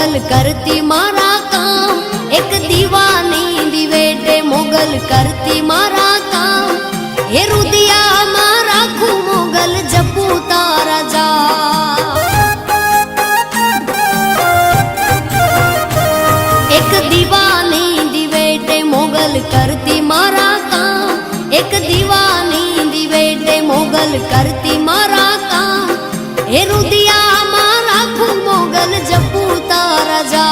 मोगल करती मारा काम, एक दीवानी दिवेटे मोगल करती मारा काम। हे रुदिया मारा खू मोगल जपू तारा जा, एक दीवानी दिवेटे मोगल करती मारा काम, एक दीवानी दिवेटे मोगल करती मारा काम। हे रुदिया मारा खू मोगल जपू तारा जा।